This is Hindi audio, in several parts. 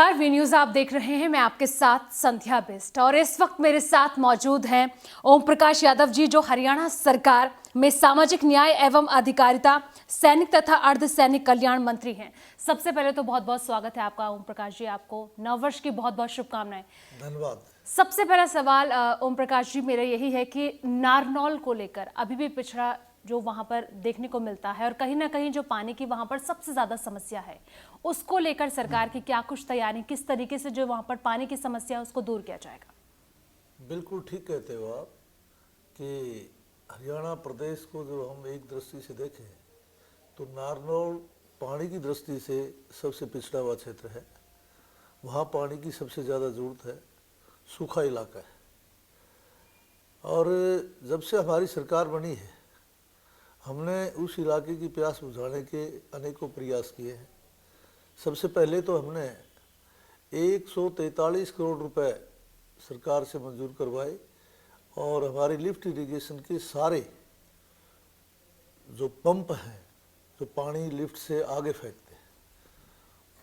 नमस्कार, वी न्यूज आप देख रहे हैं। मैं आपके साथ संध्या बिस्ट और इस वक्त मेरे साथ मौजूद हैं ओम प्रकाश यादव जी, जो हरियाणा सरकार में सामाजिक न्याय एवं अधिकारिता, सैनिक तथा अर्धसैनिक कल्याण मंत्री हैं। सबसे पहले तो बहुत बहुत स्वागत है आपका ओम प्रकाश जी। आपको नववर्ष की बहुत बहुत शुभकामनाएं। धन्यवाद। सबसे पहला सवाल ओम प्रकाश जी मेरा यही है कि नारनौल को लेकर अभी भी पिछड़ा जो वहां पर देखने को मिलता है और कहीं ना कहीं जो पानी की वहां पर सबसे ज्यादा समस्या है, उसको लेकर सरकार की क्या कुछ तैयारी, किस तरीके से जो वहां पर पानी की समस्या है उसको दूर किया जाएगा? बिल्कुल ठीक कहते हो आप कि हरियाणा प्रदेश को जो हम एक दृष्टि से देखें तो नारनौल पानी की दृष्टि से सबसे पिछड़ा हुआ क्षेत्र है। वहाँ पानी की सबसे ज़्यादा ज़रूरत है, सूखा इलाका है। और जब से हमारी सरकार बनी है, हमने उस इलाके की प्यास बुझाने के अनेकों प्रयास किए हैं। सबसे पहले तो हमने 143 करोड़ रुपए सरकार से मंजूर करवाए और हमारे लिफ्ट इरिगेशन के सारे जो पंप हैं जो पानी लिफ्ट से आगे फेंकते हैं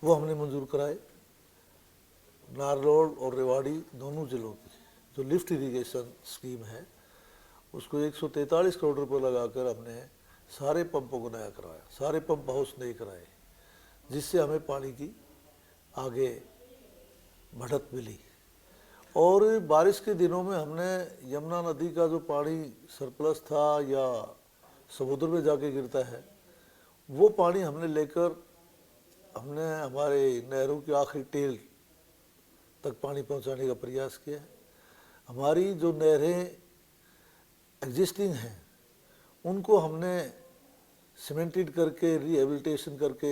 वो हमने मंजूर कराए। नारनौल और रेवाड़ी दोनों जिलों की जो लिफ्ट इरिगेशन स्कीम है उसको 143 करोड़ रुपए लगाकर हमने सारे पंपों को नया करवाया, सारे पंप हाउस नए कराए, जिससे हमें पानी की आगे बढ़त मिली। और बारिश के दिनों में हमने यमुना नदी का जो पानी सरप्लस था या समुद्र में जाके गिरता है, वो पानी हमने लेकर हमने हमारे नहरों की आखिरी टेल तक पानी पहुंचाने का प्रयास किया है। हमारी जो नहरें एग्जिस्टिंग हैं उनको हमने सीमेंटेड करके रिहेबिलिटेशन करके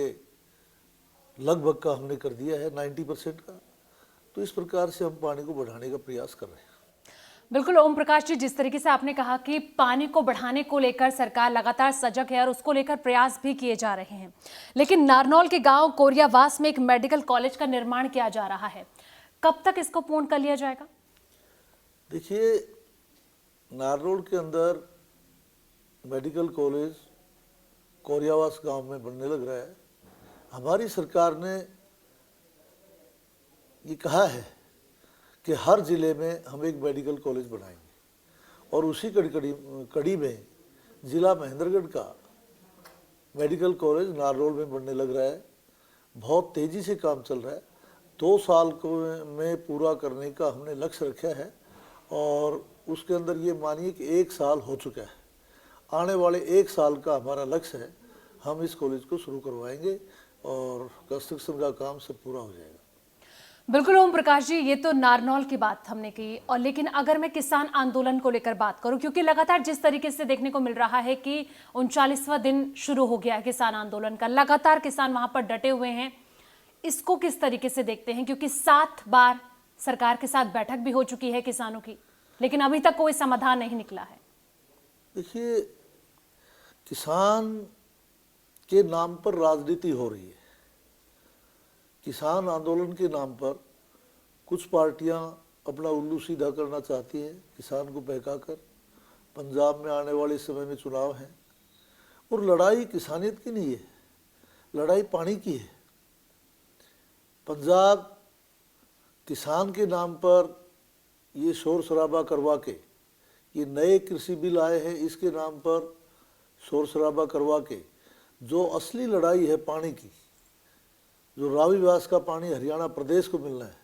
लगभग का हमने कर दिया है 90% का। तो इस प्रकार से हम पानी को बढ़ाने का प्रयास कर रहे हैं। बिल्कुल ओम प्रकाश जी, जिस तरीके से आपने कहा कि पानी को बढ़ाने को लेकर सरकार लगातार सजग है और उसको लेकर प्रयास भी किए जा रहे हैं, लेकिन नारनौल के गांव कोरियावास में एक मेडिकल कॉलेज का निर्माण किया जा रहा है। कब तक इसको पूर्ण कर लिया जाएगा? देखिए, नारनौल के अंदर मेडिकल कॉलेज कोरियावास गांव में बनने लग रहा है। हमारी सरकार ने ये कहा है कि हर ज़िले में हम एक मेडिकल कॉलेज बनाएंगे और उसी कड़ी में ज़िला महेंद्रगढ़ का मेडिकल कॉलेज नारनौल में बनने लग रहा है। बहुत तेज़ी से काम चल रहा है। 2 साल में पूरा करने का हमने लक्ष्य रखा है और उसके अंदर ये मानिए कि 1 साल हो चुका है। आने वाले 1 साल का हमारा लक्ष्य है, हम इस कॉलेज को शुरू करवाएंगे और कंस्ट्रक्शन का काम सब पूरा हो जाएगा। बिल्कुल ओम प्रकाश जी, ये तो नारनौल की बात हमने की, और लेकिन अगर मैं किसान आंदोलन को लेकर बात करूं, क्योंकि लगातार जिस तरीके से देखने को मिल रहा है कि 39वां दिन शुरू हो गया है किसान आंदोलन का, लगातार किसान वहां पर डटे हुए हैं, इसको किस तरीके से देखते हैं? क्योंकि 7 बार सरकार के साथ बैठक भी हो चुकी है किसानों की, लेकिन अभी तक कोई समाधान नहीं निकला है। देखिए, किसान के नाम पर राजनीति हो रही है। किसान आंदोलन के नाम पर कुछ पार्टियां अपना उल्लू सीधा करना चाहती हैं, किसान को बहकाकर। पंजाब में आने वाले समय में चुनाव हैं और लड़ाई किसानियत की नहीं है, लड़ाई पानी की है। पंजाब किसान के नाम पर ये शोर शराबा करवा के, ये नए कृषि बिल आए हैं इसके नाम पर शोर शराबा करवा के जो असली लड़ाई है पानी की, जो रावी व्यास का पानी हरियाणा प्रदेश को मिलना है,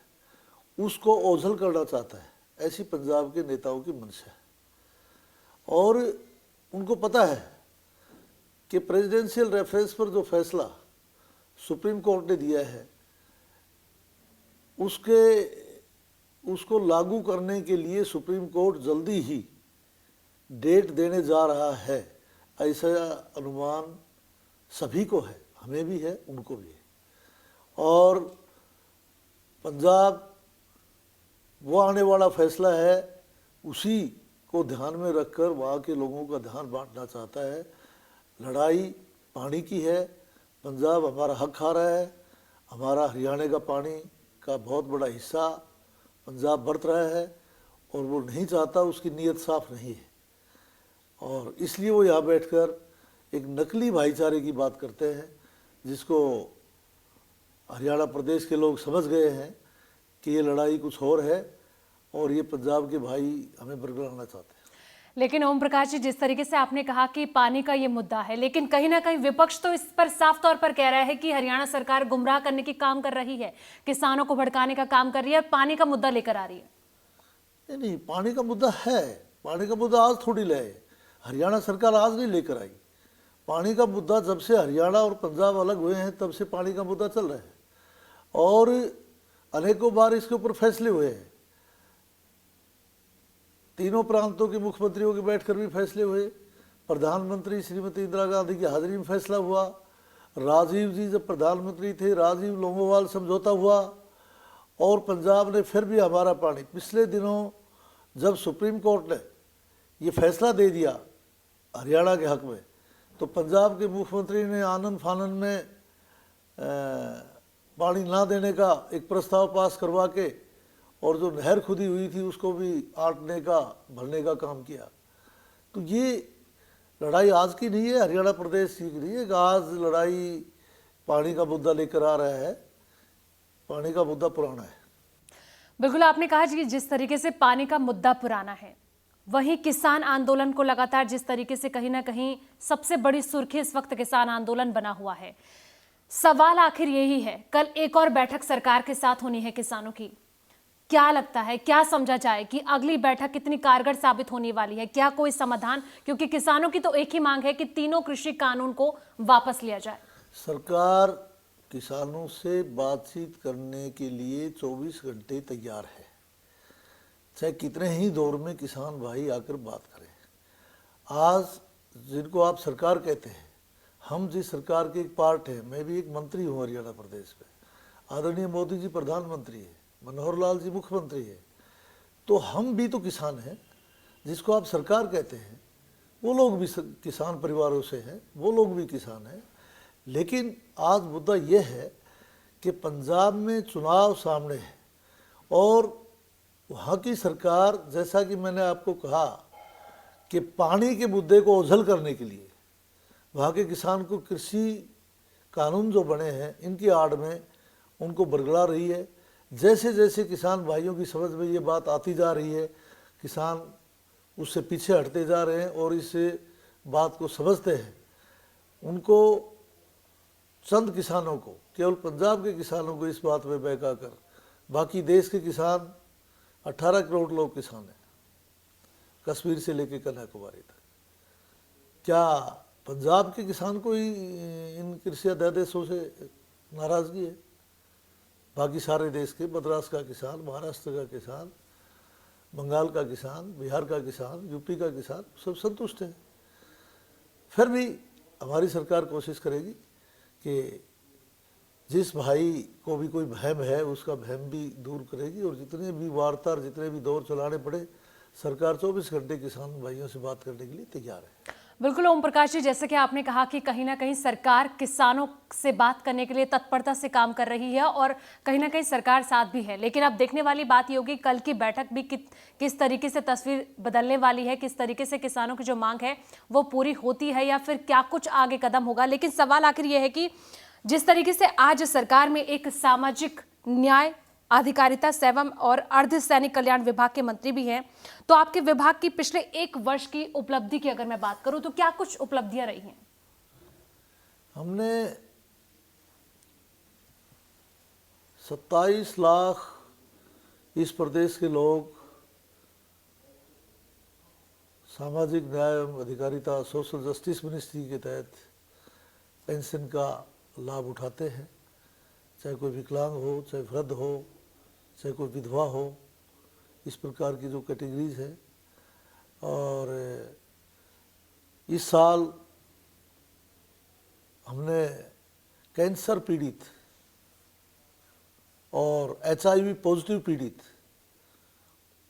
उसको ओझल करना चाहता है। ऐसी पंजाब के नेताओं की मंशा है और उनको पता है कि प्रेसिडेंशियल रेफरेंस पर जो फैसला सुप्रीम कोर्ट ने दिया है उसको लागू करने के लिए सुप्रीम कोर्ट जल्दी ही डेट देने जा रहा है, ऐसा अनुमान सभी को है, हमें भी है, उनको भी है। और पंजाब वो आने वाला फैसला है उसी को ध्यान में रखकर वहाँ के लोगों का ध्यान बांटना चाहता है। लड़ाई पानी की है, पंजाब हमारा हक खा रहा है, हमारा हरियाणा का पानी का बहुत बड़ा हिस्सा पंजाब बरत रहा है और वो नहीं चाहता, उसकी नीयत साफ नहीं है और इसलिए वो यहाँ बैठकर एक नकली भाईचारे की बात करते हैं जिसको हरियाणा प्रदेश के लोग समझ गए हैं कि ये लड़ाई कुछ और है और ये पंजाब के भाई हमें बरगलाना चाहते हैं। लेकिन ओम प्रकाश जी, जिस तरीके से आपने कहा कि पानी का ये मुद्दा है, लेकिन कहीं ना कहीं विपक्ष तो इस पर साफ तौर पर कह रहा है कि हरियाणा सरकार गुमराह करने की काम कर रही है, किसानों को भड़काने का काम कर रही है, पानी का मुद्दा लेकर आ रही है। नहीं, पानी का मुद्दा है। पानी का मुद्दा आज थोड़ी लाए, हरियाणा सरकार आज नहीं लेकर आई। पानी का मुद्दा जब से हरियाणा और पंजाब अलग हुए हैं तब से पानी का मुद्दा चल रहा है और अनेकों बार इसके ऊपर फैसले हुए हैं। तीनों प्रांतों के मुख्यमंत्रियों के बैठकर भी फैसले हुए, प्रधानमंत्री श्रीमती इंदिरा गांधी की हाजिरी में फैसला हुआ, राजीव जी जब प्रधानमंत्री थे राजीव लोंगोवाल समझौता हुआ और पंजाब ने फिर भी हमारा पानी। पिछले दिनों जब सुप्रीम कोर्ट ने ये फैसला दे दिया हरियाणा के हक में, तो पंजाब के मुख्यमंत्री ने आनंद फानन में पानी ना देने का एक प्रस्ताव पास करवा के और जो नहर खुदी हुई थी उसको भी आटने का भरने का काम किया। तो ये लड़ाई आज की नहीं है, हरियाणा प्रदेश सीख रही है कि आज लड़ाई पानी का मुद्दा लेकर आ रहा है। पानी का मुद्दा पुराना है। बिल्कुल, आपने कहा कि जिस तरीके से पानी का मुद्दा पुराना है, वहीं किसान आंदोलन को लगातार जिस तरीके से कहीं ना कहीं सबसे बड़ी सुर्खी इस वक्त किसान आंदोलन बना हुआ है। सवाल आखिर यही है, कल एक और बैठक सरकार के साथ होनी है किसानों की। क्या लगता है, क्या समझा जाए कि अगली बैठक कितनी कारगर साबित होने वाली है? क्या कोई समाधान, क्योंकि किसानों की तो एक ही मांग है कि तीनों कृषि कानून को वापस लिया जाए। सरकार किसानों से बातचीत करने के लिए 24 घंटे तैयार है, चाहे कितने ही दौर में किसान भाई आकर बात करें। आज जिनको आप सरकार कहते हैं, हम जिस सरकार के एक पार्ट है, मैं भी एक मंत्री हूँ हरियाणा प्रदेश में, आदरणीय मोदी जी प्रधानमंत्री है, मनोहर लाल जी मुख्यमंत्री है, तो हम भी तो किसान हैं। जिसको आप सरकार कहते हैं वो लोग भी किसान परिवारों से हैं, वो लोग भी किसान हैं। लेकिन आज मुद्दा ये है कि पंजाब में चुनाव सामने है और वहाँ की सरकार, जैसा कि मैंने आपको कहा कि पानी के मुद्दे को ओझल करने के लिए वहाँ के किसान को कृषि कानून जो बने हैं इनकी आड़ में उनको बरगला रही है। जैसे जैसे किसान भाइयों की समझ में ये बात आती जा रही है, किसान उससे पीछे हटते जा रहे हैं और इस बात को समझते हैं। उनको, चंद किसानों को, केवल पंजाब के किसानों को इस बात में बहका कर, बाकी देश के किसान 18 करोड़ लोग किसान हैं, कश्मीर से लेकर कन्याकुमारी तक। क्या पंजाब के किसान को ही इन कृषि अध्यादेशों से नाराजगी है? बाकी सारे देश के, मद्रास का किसान, महाराष्ट्र का किसान, बंगाल का किसान, बिहार का किसान, यूपी का किसान सब संतुष्ट हैं। फिर भी हमारी सरकार कोशिश करेगी कि जिस भाई को भी कोई वहम है उसका वहम भी दूर करेगी और जितने भी वार्ता, जितने भी दौर चलाने पड़े, सरकार 24 घंटे किसान भाइयों से बात करने के लिए तैयार है। बिल्कुल ओम प्रकाश जी, जैसे कि आपने कहा कि कहीं ना कहीं सरकार किसानों से बात करने के लिए तत्परता से काम कर रही है और कहीं ना कहीं सरकार साथ भी है। लेकिन अब देखने वाली बात ये होगी कल की बैठक भी किस तरीके से तस्वीर बदलने वाली है, किस तरीके से किसानों की जो मांग है वो पूरी होती है या फिर क्या कुछ आगे कदम होगा। लेकिन सवाल आखिर ये है कि जिस तरीके से आज सरकार में एक सामाजिक न्याय, अधिकारिता सेवम और अर्धसैनिक कल्याण विभाग के मंत्री भी हैं, तो आपके विभाग की पिछले 1 वर्ष की उपलब्धि की अगर मैं बात करूं तो क्या कुछ उपलब्धियां रही हैं? हमने 27 लाख इस प्रदेश के लोग सामाजिक न्याय एवं अधिकारिता, सोशल जस्टिस मिनिस्ट्री के तहत पेंशन का लाभ उठाते हैं। चाहे कोई विकलांग हो, चाहे वृद्ध हो, चाहे कोई विधवा हो, इस प्रकार की जो कैटेगरीज है। और इस साल हमने कैंसर पीड़ित और HIV पॉजिटिव पीड़ित,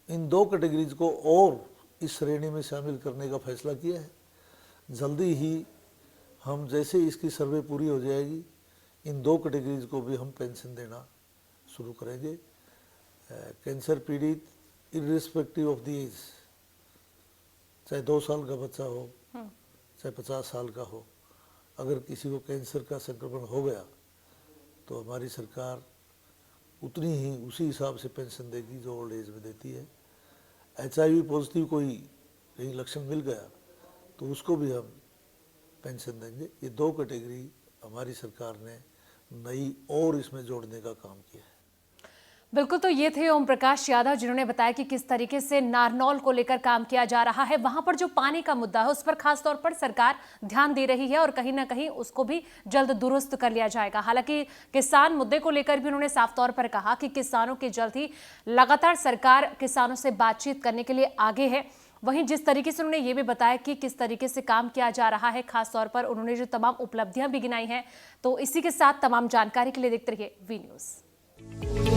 इन 2 कैटेगरीज को और इस श्रेणी में शामिल करने का फैसला किया है। जल्दी ही हम, जैसे इसकी सर्वे पूरी हो जाएगी, इन 2 कैटेगरीज को भी हम पेंशन देना शुरू करेंगे। कैंसर पीड़ित इर्रिस्पेक्टिव ऑफ द एज, चाहे 2 साल का बच्चा हो, चाहे 50 साल का हो, अगर किसी को कैंसर का संक्रमण हो गया तो हमारी सरकार उतनी ही उसी हिसाब से पेंशन देगी जो ओल्ड एज में देती है। HIV पॉजिटिव कोई कहीं लक्षण मिल गया तो उसको भी हम पेंशन देंगे। ये 2 कैटेगरी हमारी सरकार ने नई और इसमें जोड़ने का काम किया है। बिल्कुल, तो ये थे ओम प्रकाश यादव जिन्होंने बताया कि किस तरीके से नारनौल को लेकर काम किया जा रहा है। वहां पर जो पानी का मुद्दा है उस पर खास तौर पर सरकार ध्यान दे रही है और कहीं ना कहीं उसको भी जल्द दुरुस्त कर लिया जाएगा। हालांकि किसान मुद्दे को लेकर भी उन्होंने साफ तौर पर कहा कि किसानों की जल्द ही लगातार सरकार किसानों से बातचीत करने के लिए आगे है। वहीं जिस तरीके से उन्होंने ये भी बताया कि किस तरीके से काम किया जा रहा है, खास तौर पर उन्होंने जो तमाम उपलब्धियां भी गिनाई हैं, तो इसी के साथ तमाम जानकारी के लिए देखते रहिए वी न्यूज़।